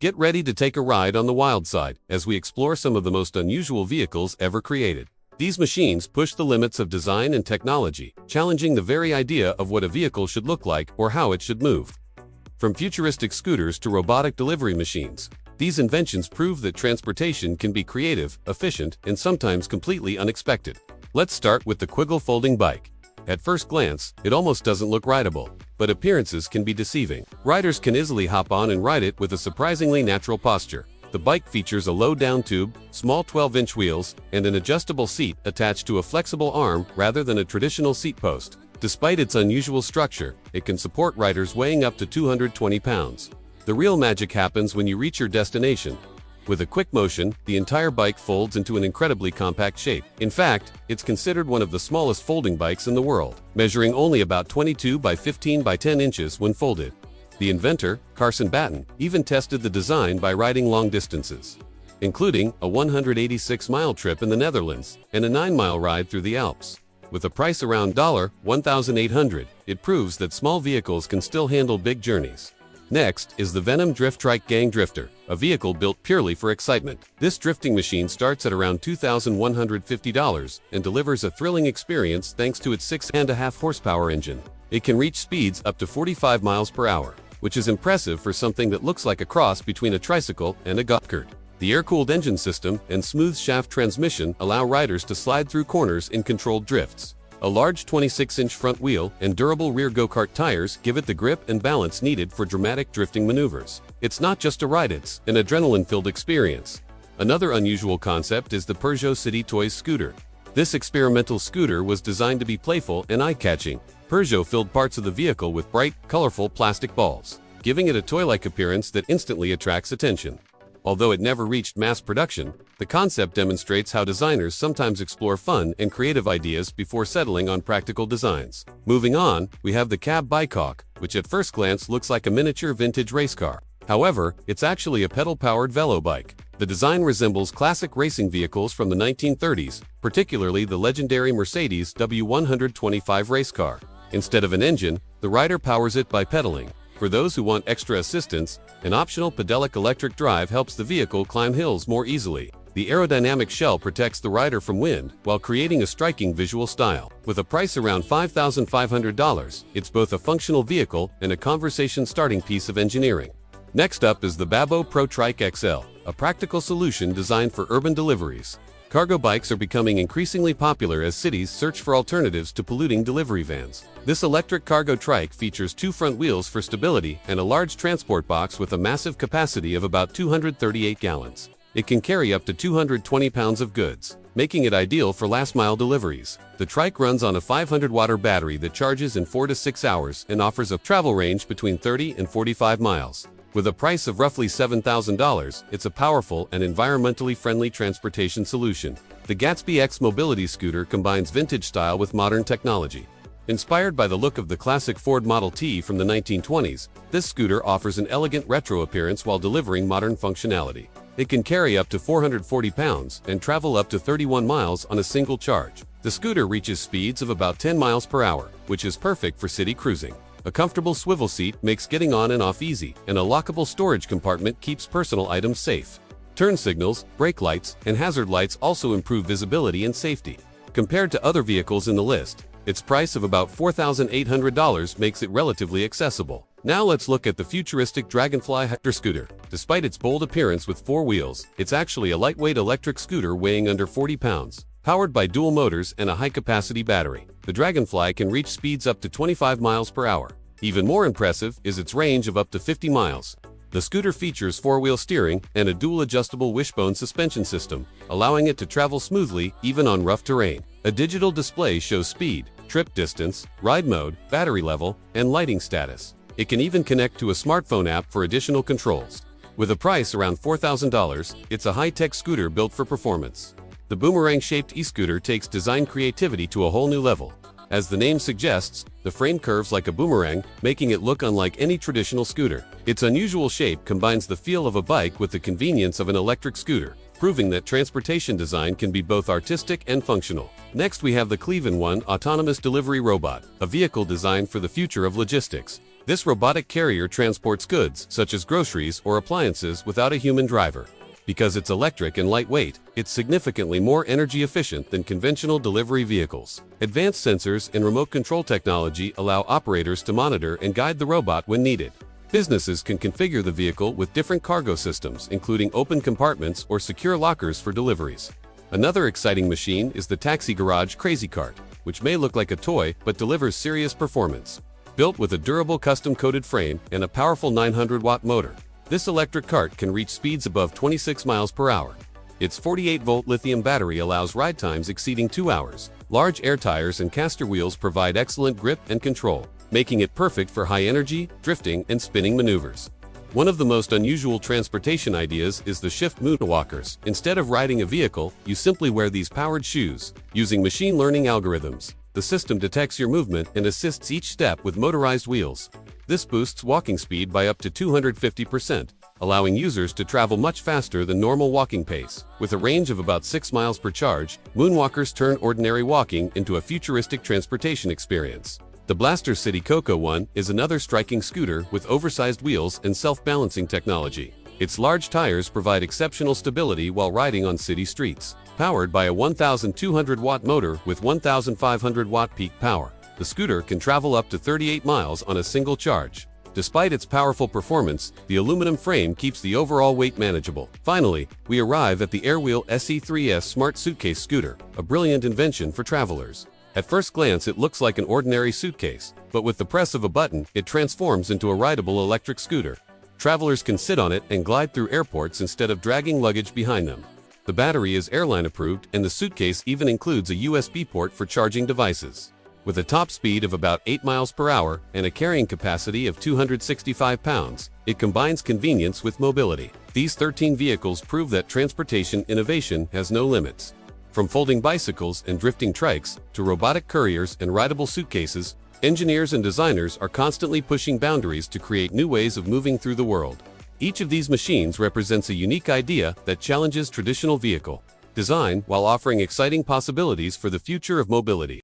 Get ready to take a ride on the wild side as we explore some of the most unusual vehicles ever created. These machines push the limits of design and technology, challenging the very idea of what a vehicle should look like or how it should move. From futuristic scooters to robotic delivery machines, these inventions prove that transportation can be creative, efficient, and sometimes completely unexpected. Let's start with the Quiggle folding bike. At first glance, it almost doesn't look rideable, but appearances can be deceiving. Riders can easily hop on and ride it with a surprisingly natural posture. The bike features a low-down tube, small 12-inch wheels, and an adjustable seat attached to a flexible arm rather than a traditional seat post. Despite its unusual structure, it can support riders weighing up to 220 pounds. The real magic happens when you reach your destination. With a quick motion, the entire bike folds into an incredibly compact shape. In fact, it's considered one of the smallest folding bikes in the world, measuring only about 22 by 15 by 10 inches when folded. The inventor, Carson Batten, even tested the design by riding long distances, including a 186-mile trip in the Netherlands and a 9-mile ride through the Alps. With a price around $1,800, it proves that small vehicles can still handle big journeys. Next is the Venom Drift Trike Gang Drifter, a vehicle built purely for excitement. This drifting machine starts at around $2,150 and delivers a thrilling experience thanks to its 6.5 horsepower engine. It can reach speeds up to 45 miles per hour, which is impressive for something that looks like a cross between a tricycle and a go-kart. The air-cooled engine system and smooth shaft transmission allow riders to slide through corners in controlled drifts. A large 26-inch front wheel and durable rear go-kart tires give it the grip and balance needed for dramatic drifting maneuvers. It's not just a ride, it's an adrenaline-filled experience. Another unusual concept is the Peugeot City Toys scooter. This experimental scooter was designed to be playful and eye-catching. Peugeot filled parts of the vehicle with bright, colorful plastic balls, giving it a toy-like appearance that instantly attracts attention. Although it never reached mass production, the concept demonstrates how designers sometimes explore fun and creative ideas before settling on practical designs. Moving on, we have the Cab Bike, which at first glance looks like a miniature vintage race car. However, it's actually a pedal-powered velo bike. The design resembles classic racing vehicles from the 1930s, particularly the legendary Mercedes W125 race car. Instead of an engine, the rider powers it by pedaling. For those who want extra assistance, an optional pedalic electric drive helps the vehicle climb hills more easily. The aerodynamic shell protects the rider from wind while creating a striking visual style. With a price around $5,500, it's both a functional vehicle and a conversation-starting piece of engineering. Next up is the Babbo Pro Trike XL, a practical solution designed for urban deliveries. Cargo bikes are becoming increasingly popular as cities search for alternatives to polluting delivery vans. This electric cargo trike features 2 front wheels for stability and a large transport box with a massive capacity of about 238 gallons. It can carry up to 220 pounds of goods, making it ideal for last-mile deliveries. The trike runs on a 500-watt battery that charges in 4 to 6 hours and offers a travel range between 30 and 45 miles. With a price of roughly $7,000, it's a powerful and environmentally friendly transportation solution. The Gatsby X mobility scooter combines vintage style with modern technology. Inspired by the look of the classic Ford Model T from the 1920s, this scooter offers an elegant retro appearance while delivering modern functionality. It can carry up to 440 pounds and travel up to 31 miles on a single charge. The scooter reaches speeds of about 10 miles per hour, which is perfect for city cruising. A comfortable swivel seat makes getting on and off easy, and a lockable storage compartment keeps personal items safe. Turn signals, brake lights, and hazard lights also improve visibility and safety. Compared to other vehicles in the list, its price of about $4,800 makes it relatively accessible. Now let's look at the futuristic Dragonfly Hector scooter. Despite its bold appearance with 4 wheels, it's actually a lightweight electric scooter weighing under 40 pounds. Powered by dual motors and a high-capacity battery, the Dragonfly can reach speeds up to 25 miles per hour. Even more impressive is its range of up to 50 miles. The scooter features 4-wheel steering and a dual-adjustable wishbone suspension system, allowing it to travel smoothly even on rough terrain. A digital display shows speed, trip distance, ride mode, battery level, and lighting status. It can even connect to a smartphone app for additional controls. With a price around $4,000, it's a high-tech scooter built for performance. The boomerang-shaped e-scooter takes design creativity to a whole new level. As the name suggests, the frame curves like a boomerang, making it look unlike any traditional scooter. Its unusual shape combines the feel of a bike with the convenience of an electric scooter, proving that transportation design can be both artistic and functional. Next we have the Cleveland One autonomous delivery robot, a vehicle designed for the future of logistics. This robotic carrier transports goods, such as groceries or appliances, without a human driver. Because it's electric and lightweight, it's significantly more energy efficient than conventional delivery vehicles. Advanced sensors and remote control technology allow operators to monitor and guide the robot when needed. Businesses can configure the vehicle with different cargo systems, including open compartments or secure lockers for deliveries. Another exciting machine is the Taxi Garage Crazy Cart, which may look like a toy but delivers serious performance. Built with a durable custom-coated frame and a powerful 900-watt motor, this electric cart can reach speeds above 26 miles per hour. Its 48-volt lithium battery allows ride times exceeding 2 hours. Large air tires and caster wheels provide excellent grip and control, making it perfect for high-energy, drifting, and spinning maneuvers. One of the most unusual transportation ideas is the shift moonwalkers. Instead of riding a vehicle, you simply wear these powered shoes. Using machine learning algorithms, the system detects your movement and assists each step with motorized wheels. This boosts walking speed by up to 250%, allowing users to travel much faster than normal walking pace. With a range of about 6 miles per charge, moonwalkers turn ordinary walking into a futuristic transportation experience. The Blaster City Coco One is another striking scooter with oversized wheels and self-balancing technology. Its large tires provide exceptional stability while riding on city streets. Powered by a 1,200-watt motor with 1,500-watt peak power, the scooter can travel up to 38 miles on a single charge. Despite its powerful performance, the aluminum frame keeps the overall weight manageable. Finally, we arrive at the Airwheel SE3S Smart Suitcase Scooter, a brilliant invention for travelers. At first glance, it looks like an ordinary suitcase, but with the press of a button, it transforms into a rideable electric scooter. Travelers can sit on it and glide through airports instead of dragging luggage behind them. The battery is airline approved, and the suitcase even includes a USB port for charging devices. With a top speed of about 8 miles per hour and a carrying capacity of 265 pounds, it combines convenience with mobility. These 13 vehicles prove that transportation innovation has no limits. From folding bicycles and drifting trikes to robotic couriers and rideable suitcases, engineers and designers are constantly pushing boundaries to create new ways of moving through the world. Each of these machines represents a unique idea that challenges traditional vehicle design while offering exciting possibilities for the future of mobility.